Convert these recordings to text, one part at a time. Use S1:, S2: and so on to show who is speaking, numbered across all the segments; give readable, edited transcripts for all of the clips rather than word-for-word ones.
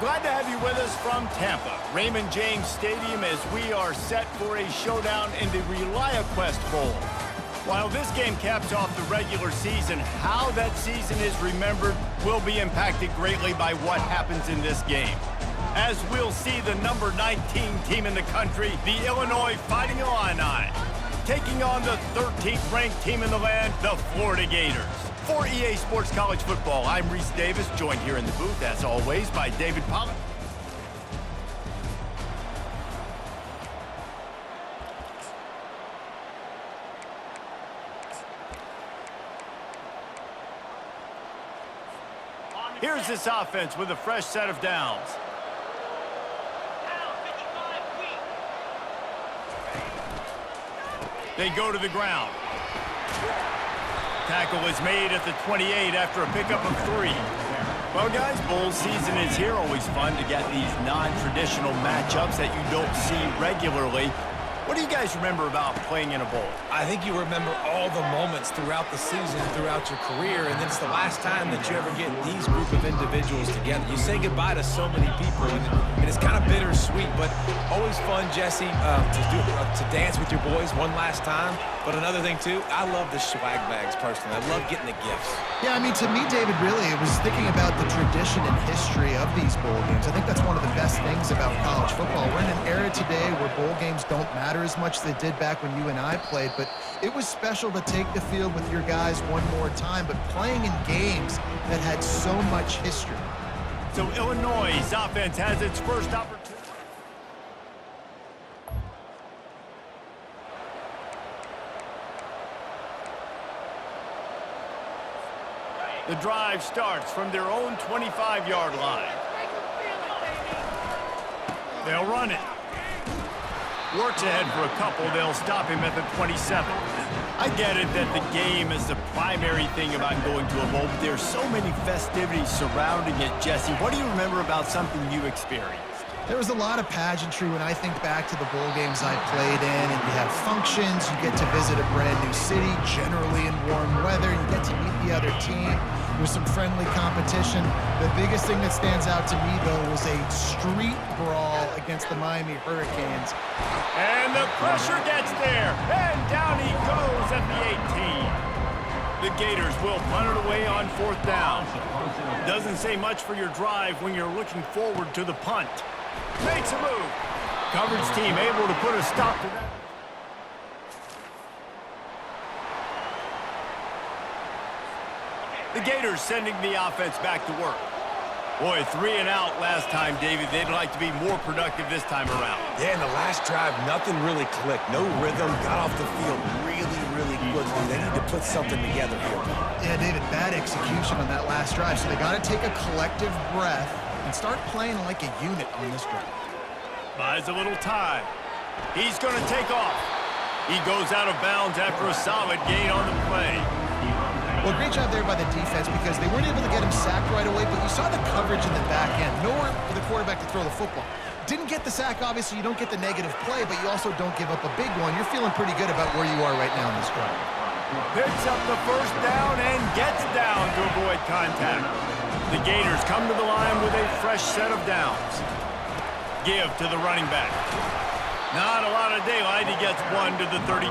S1: Glad to have you with us from Tampa, Raymond James Stadium, as we are set for a showdown in the ReliaQuest Bowl. While this game caps off the regular season, how that season is remembered will be impacted greatly by what happens in this game. As we'll see the number 19 team in the country, the Illinois Fighting Illini, taking on the 13th ranked team in the land, the Florida Gators. For EA Sports College Football, I'm Reese Davis, joined here in the booth, as always, by David Pollack. Here's this offense with a fresh set of downs. They go to the ground. Tackle is made at the 28 after a pickup of 3. Well, guys, bowl season is here. Always fun to get these non-traditional matchups that you don't see regularly. What do you guys remember about playing in a bowl?
S2: I think you remember all the moments throughout the season, throughout your career, and then it's the last time that you ever get these group of individuals together. You say goodbye to so many people, and it's kind of bittersweet, but always fun, Jesse, to dance with your boys one last time. But another thing, too, I love the swag bags, personally. I love getting the gifts.
S3: Yeah, I mean, to me, David, really, it was thinking about the tradition and history of these bowl games. I think that's one of the best things about college football. We're in an era today where bowl games don't matter as much as they did back when you and I played, but it was special to take the field with your guys one more time, but playing in games that had so much history.
S1: So Illinois' offense has its first opportunity. The drive starts from their own 25-yard line. They'll run it. Works ahead for a couple. They'll stop him at the 27. I get it that the game is the primary thing about going to a bowl, but there's so many festivities surrounding it. Jesse, what do you remember about something you experienced?
S3: There was a lot of pageantry when I think back to the bowl games I played in, and you have functions, you get to visit a brand new city, generally in warm weather, you get to meet the other team. There was some friendly competition. The biggest thing that stands out to me, though, was a street brawl against the Miami Hurricanes.
S1: And the pressure gets there, and down he goes at the 18. The Gators will punt it away on 4th down. Doesn't say much for your drive when you're looking forward to the punt. Makes a move. Coverage team able to put a stop to that. The Gators sending the offense back to work. Boy, 3 and out last time, David. They'd like to be more productive this time around.
S2: Yeah, in the last drive, nothing really clicked. No rhythm, got off the field really quickly. They need to put something together here.
S3: Yeah, David, bad execution on that last drive, so they got to take a collective breath and start playing like a unit on this drive.
S1: Buys a little time. He's going to take off. He goes out of bounds after a solid gain on the play.
S3: Well, great job there by the defense because they weren't able to get him sacked right away, but you saw the coverage in the back end. Nowhere for the quarterback to throw the football. Didn't get the sack, obviously. You don't get the negative play, but you also don't give up a big one. You're feeling pretty good about where you are right now in this drive.
S1: Picks up the first down and gets down to avoid contact. The Gators come to the line with a fresh set of downs. Give to the running back. Not a lot of daylight. He gets 1 to the 32.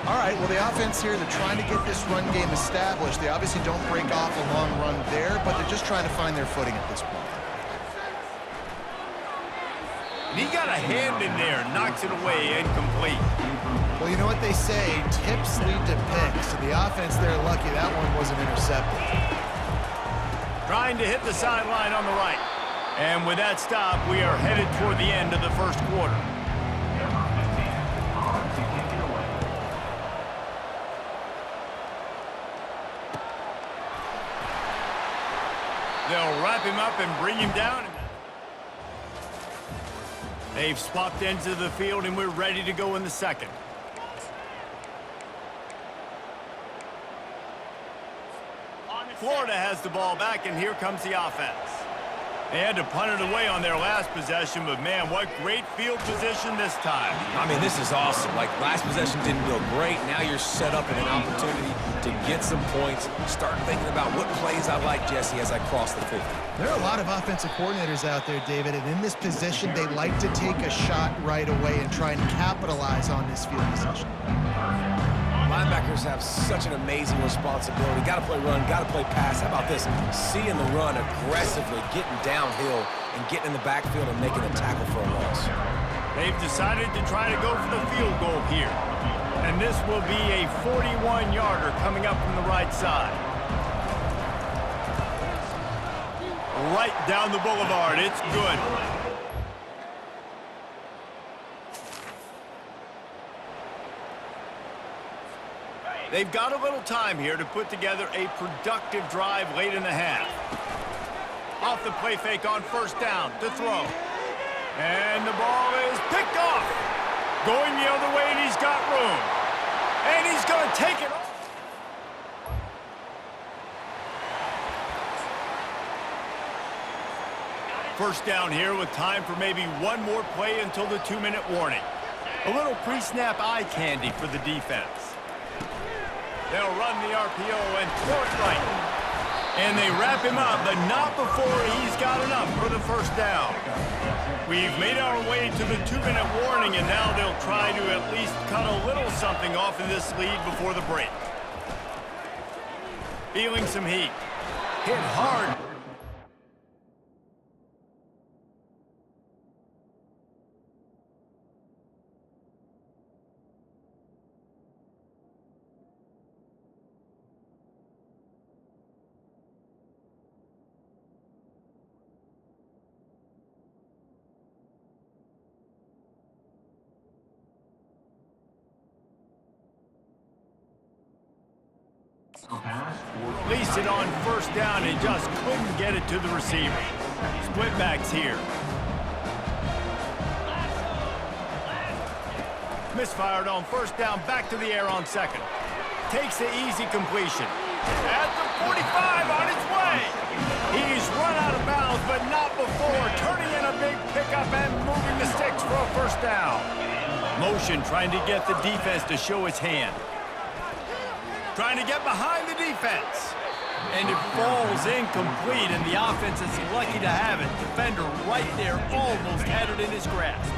S3: All right, well, the offense here, they're trying to get this run game established. They obviously don't break off a long run there, but they're just trying to find their footing at this point.
S1: And he got a hand in there, knocks it away, incomplete.
S3: Well, you know what they say, tips lead to picks. And the offense, they're lucky that one wasn't intercepted.
S1: Trying to hit the sideline on the right. And with that stop, we are headed toward the end of the first quarter. They'll wrap him up and bring him down. They've swapped ends of the field, and we're ready to go in the second. Florida has the ball back, and here comes the offense. They had to punt it away on their last possession, but man, what great field position this time.
S2: I mean, this is awesome. Like, last possession didn't feel great. Now you're set up in an opportunity to get some points. Start thinking about what plays I like, Jesse, as I cross the 50.
S3: There are a lot of offensive coordinators out there, David, and in this position, they like to take a shot right away and try and capitalize on this field position.
S2: Linebackers have such an amazing responsibility. Got to play run, got to play pass. How about this? Seeing the run aggressively, getting downhill, and getting in the backfield and making a tackle for a loss.
S1: They've decided to try to go for the field goal here. And this will be a 41-yarder coming up from the right side. Right down the boulevard. It's good. They've got a little time here to put together a productive drive late in the half. Off the play fake on first down to throw. And the ball is picked off. Going the other way, and he's got room. And he's going to take it off. First down here with time for maybe one more play until the 2-minute warning. A little pre-snap eye candy for the defense. They'll run the RPO and throw it right. And they wrap him up, but not before he's got enough for the first down. We've made our way to the 2-minute warning, and now they'll try to at least cut a little something off in this lead before the break. Feeling some heat. Hit hard. Released it on first down and just couldn't get it to the receiver. Split backs here. Misfired on first down, back to the air on second. Takes the easy completion. At the 45 on its way. He's run out of bounds, but not before turning in a big pickup and moving the sticks for a first down. Motion trying to get the defense to show its hand. Trying to get behind the defense. And it falls incomplete, and the offense is lucky to have it. Defender right there almost had it in his grasp.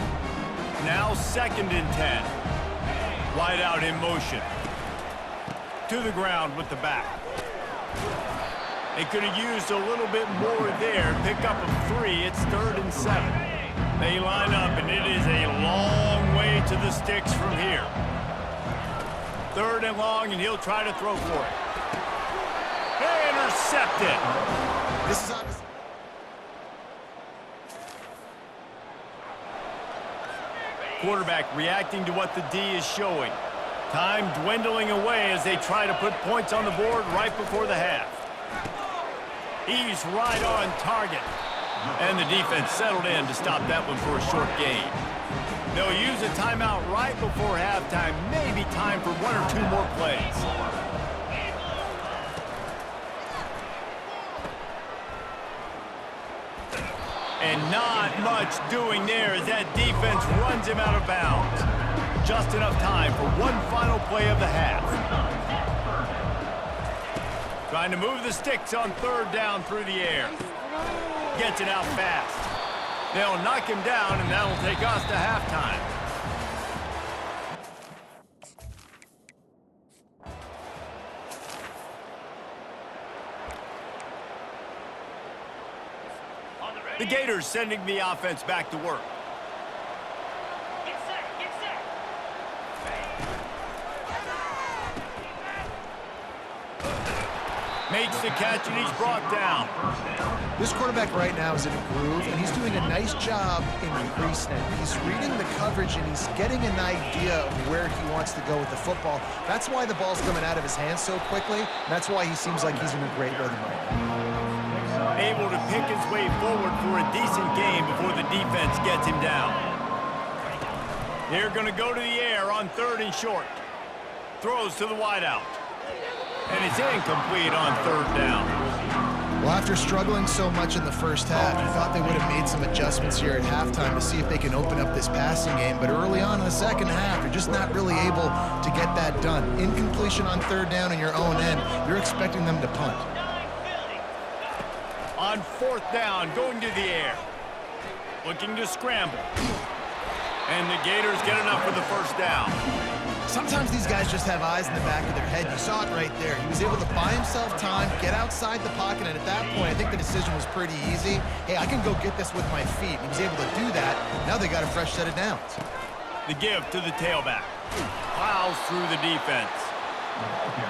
S1: Now 2nd and 10. Wide out in motion. To the ground with the back. They could have used a little bit more there. Pick up a 3. It's 3rd and 7. They line up, and it is a long way to the sticks from here. 3rd and long, and he'll try to throw for it. Intercepted.
S3: This is obviously...
S1: Quarterback reacting to what the D is showing. Time dwindling away as they try to put points on the board right before the half. He's right on target. And the defense settled in to stop that one for a short gain. They'll use a timeout right before halftime. Maybe time for 1 or 2 more plays. And not much doing there as that defense runs him out of bounds. Just enough time for one final play of the half. Trying to move the sticks on 3rd down through the air. Gets it out fast. They'll knock him down, and that'll take us to halftime. The Gators sending the offense back to work.
S4: Get set, get set.
S1: Makes the catch, and he's brought down.
S3: This quarterback right now is in a groove, and he's doing a nice job in the pre-snap. He's reading the coverage, and he's getting an idea of where he wants to go with the football. That's why the ball's coming out of his hands so quickly. And that's why he seems like he's in a great rhythm right now.
S1: Able to pick his way forward for a decent game before the defense gets him down. They're going to go to the air on 3rd and short. Throws to the wideout. And it's incomplete on 3rd down.
S3: Well, after struggling so much in the first half, you thought they would have made some adjustments here at halftime to see if they can open up this passing game. But early on in the second half, you're just not really able to get that done. Incompletion on third down in your own end, you're expecting them to punt.
S1: On fourth down, going to the air. Looking to scramble. And the Gators get enough for the first down.
S3: Sometimes these guys just have eyes in the back of their head. You saw it right there. He was able to buy himself time, get outside the pocket, and at that point, I think the decision was pretty easy. Hey, I can go get this with my feet. He was able to do that. Now they got a fresh set of downs.
S1: The give to the tailback. Plows through the defense.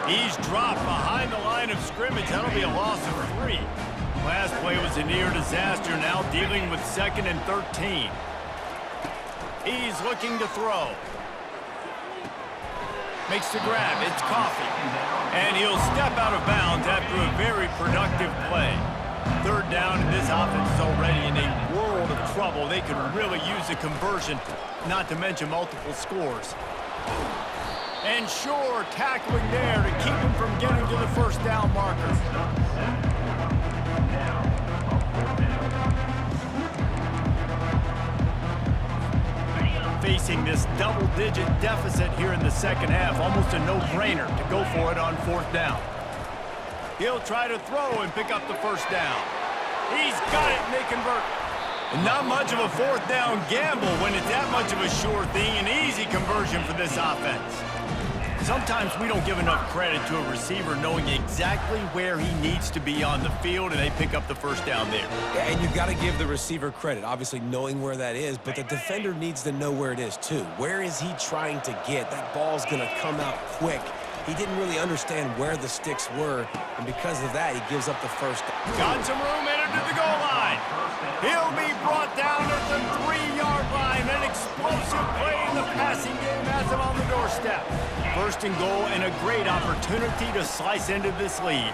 S1: He's dropped behind the line of scrimmage. That'll be a loss of 3. Last play was a near disaster, now dealing with 2nd and 13. He's looking to throw. Makes the grab. It's Coffee. And he'll step out of bounds after a very productive play. Third down, and this offense is already in a world of trouble. They could really use a conversion, not to mention multiple scores. And sure, tackling there to keep him from getting to the first down marker. Facing this double-digit deficit here in the second half, almost a no-brainer to go for it on fourth down. He'll try to throw and pick up the first down. He's got it, and they convert. And not much of a fourth down gamble when it's that much of a sure thing, an easy conversion for this offense. Sometimes we don't give enough credit to a receiver knowing exactly where he needs to be on the field, and they pick up the first down there.
S2: Yeah, and you've got to give the receiver credit, obviously knowing where that is, but the defender needs to know where it is too. Where is he trying to get? That ball's going to come out quick. He didn't really understand where the sticks were, and because of that, he gives up the first.
S1: Got some room in to the goal line. He'll be brought down at the 3-yard line. An explosive play in the passing game has him on the doorstep. First and goal, and a great opportunity to slice into this lead.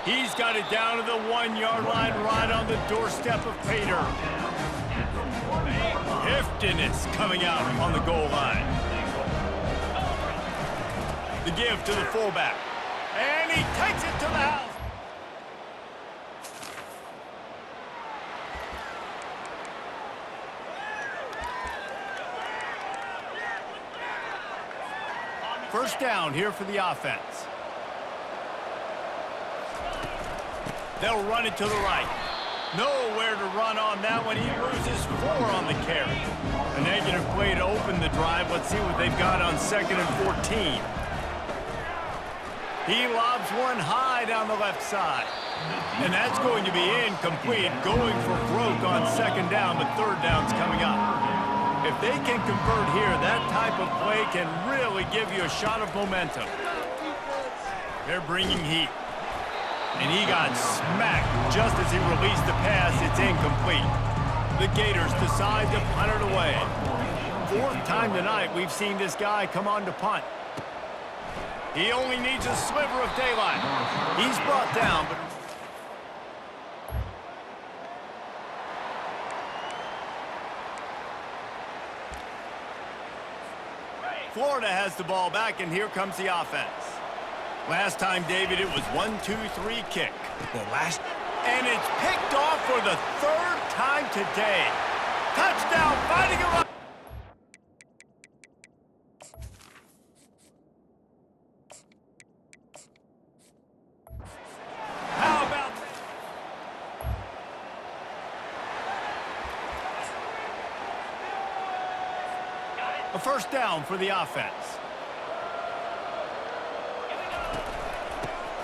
S1: He's got it down to the 1-yard line, right on the doorstep of Pater. Heftiness coming out on the goal line. The give to the fullback. And he takes it to the house. First down here for the offense. They'll run it to the right. Nowhere to run on that one. He loses 4 on the carry. A negative play to open the drive. Let's see what they've got on 2nd and 14. He lobs one high down the left side. And that's going to be incomplete. Going for broke on 2nd down, but 3rd down's coming up. If they can convert here, that type of play can really give you a shot of momentum. They're bringing heat. And he got smacked just as he released the pass. It's incomplete. The Gators decide to punt it away. 4th time tonight we've seen this guy come on to punt. He only needs a sliver of daylight. He's brought down, but Florida has the ball back, and here comes the offense. Last time, David, it was 1-2-3 kick. And it's picked off for the 3rd time today. Touchdown, fighting around. How about that? A first down for the offense.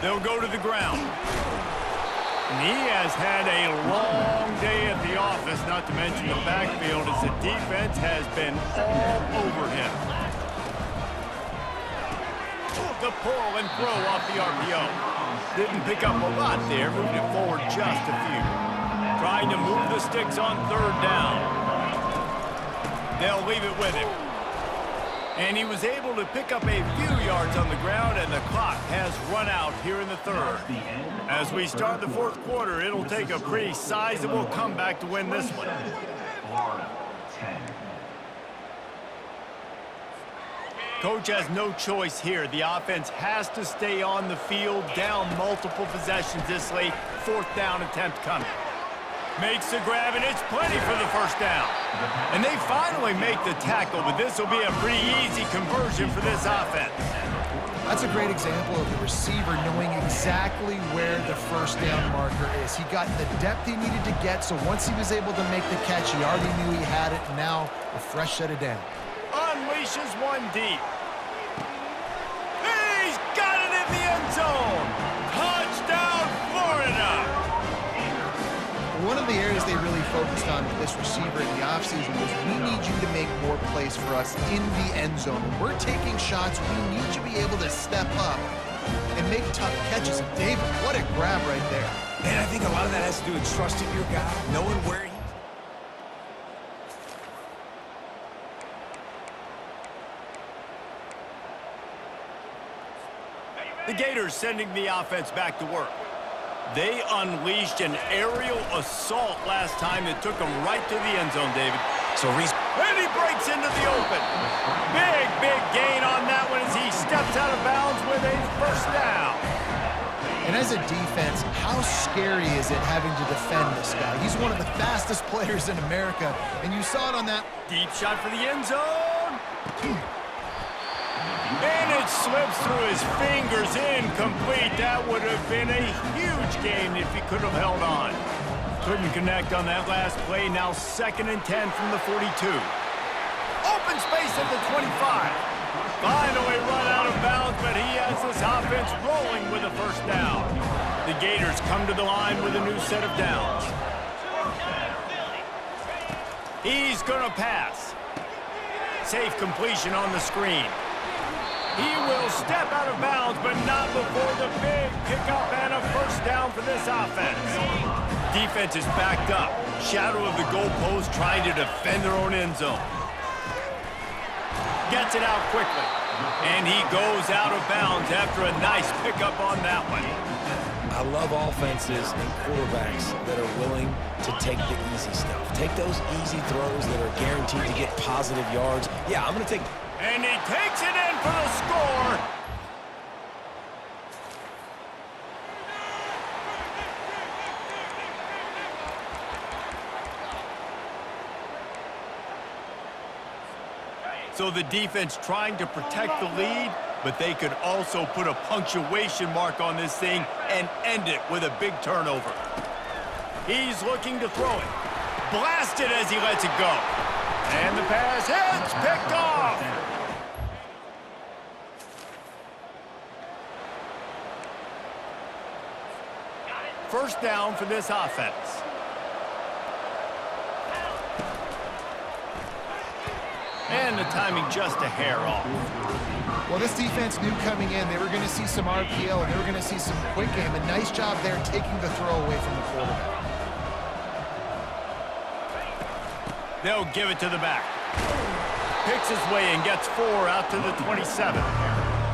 S1: They'll go to the ground. And he has had a long day at the office, not to mention the backfield, as the defense has been all over him. The pull and throw off the RPO. Didn't pick up a lot there, moved it forward just a few. Trying to move the sticks on 3rd down. They'll leave it with him. And he was able to pick up a few yards on the ground, and the clock has run out here in the 3rd. As we start the 4th quarter, it'll take a pretty sizable comeback to win this one. Coach has no choice here. The offense has to stay on the field, down multiple possessions this late. 4th down attempt coming. Makes the grab, and it's plenty for the first down. And they finally make the tackle, but this will be a pretty easy conversion for this offense.
S3: That's a great example of the receiver knowing exactly where the first down marker is. He got the depth he needed to get, so once he was able to make the catch, he already knew he had it, and now a fresh set of down.
S1: Unleashes one deep. He's got it in the end zone. Touchdown, Florida.
S3: One of the areas they really focused on with this receiver in the offseason was we need you to make more plays for us in the end zone. When we're taking shots, we need you to be able to step up and make tough catches. And David, what a grab right there.
S2: And I think a lot of that has to do with trusting your guy, knowing where he...
S1: The Gators sending the offense back to work. They unleashed an aerial assault last time that took them right to the end zone, David.
S2: So Reese...
S1: And he breaks into the open. Big gain on that one as he steps out of bounds with a first down.
S3: And as a defense, how scary is it having to defend this guy? He's one of the fastest players in America, and you saw it on that.
S1: Deep shot for the end zone. And it slips through his fingers, incomplete. That would have been a huge gain if he could have held on. Couldn't connect on that last play. Now 2nd and 10 from the 42. Open space at the 25. Finally run out of bounds, but he has this offense rolling with a first down. The Gators come to the line with a new set of downs. He's gonna pass. Safe completion on the screen. He will step out of bounds, but not before the big pickup and a first down for this offense. Defense is backed up. Shadow of the goalpost trying to defend their own end zone. Gets it out quickly. And he goes out of bounds after a nice pickup on that one.
S2: I love offenses and quarterbacks that are willing to take the easy stuff. Take those easy throws that are guaranteed to get positive yards. Yeah, I'm going to take...
S1: And he takes it in for the score. So the defense trying to protect the lead, but they could also put a punctuation mark on this thing and end it with a big turnover. He's looking to throw it. Blasted as he lets it go. And the pass hits, picked off. First down for this offense. And the timing just a hair off.
S3: Well, this defense knew coming in they were going to see some RPO and they were going to see some quick game. A nice job there taking the throw away from the quarterback.
S1: They'll give it to the back. Picks his way and gets 4 out to the 27.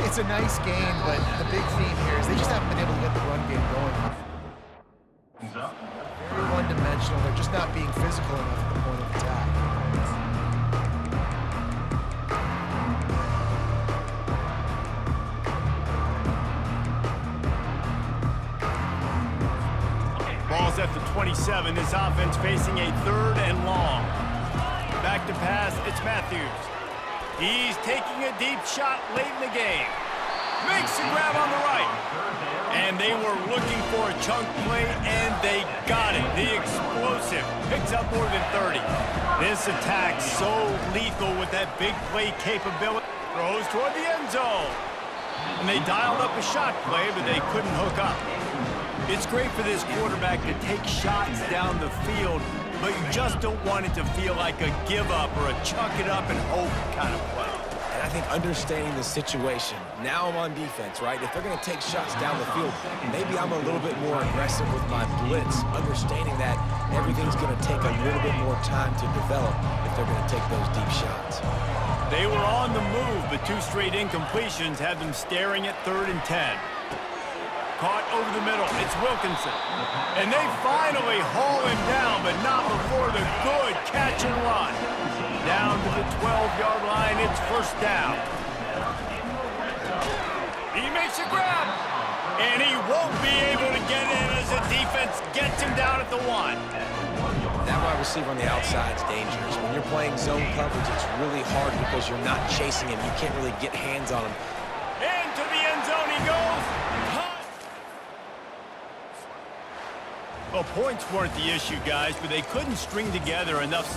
S3: It's a nice game, but the big theme here is they just haven't been able to get the run game going. Very one-dimensional. They're just not being physical enough at the point of attack.
S1: Ball's at the 27. This offense facing a 3rd and long. Back to pass, it's Matthews. He's taking a deep shot late in the game. Makes the grab on the right. And they were looking for a chunk play, and they got it. The explosive picks up more than 30. This attack so lethal with that big play capability. Throws toward the end zone. And they dialed up a shot play, but they couldn't hook up. It's great for this quarterback to take shots down the field, but you just don't want it to feel like a give-up or a chuck it up and hope kind of play.
S2: And I think understanding the situation, now I'm on defense, right? If they're going to take shots down the field, maybe I'm a little bit more aggressive with my blitz, understanding that everything's going to take a little bit more time to develop if they're going to take those deep shots.
S1: They were on the move, but 2 straight incompletions had them staring at 3rd and 10. Caught over the middle, it's Wilkinson. And they finally haul him down, but not before the good catch and run. Down to the 12-yard line, it's first down. He makes a grab. And he won't be able to get in as the defense gets him down at the 1.
S2: That wide receiver on the outside is dangerous. When you're playing zone coverage, it's really hard because you're not chasing him. You can't really get hands on him.
S1: Into the end zone he goes. Well, points weren't the issue, guys, but they couldn't string together enough.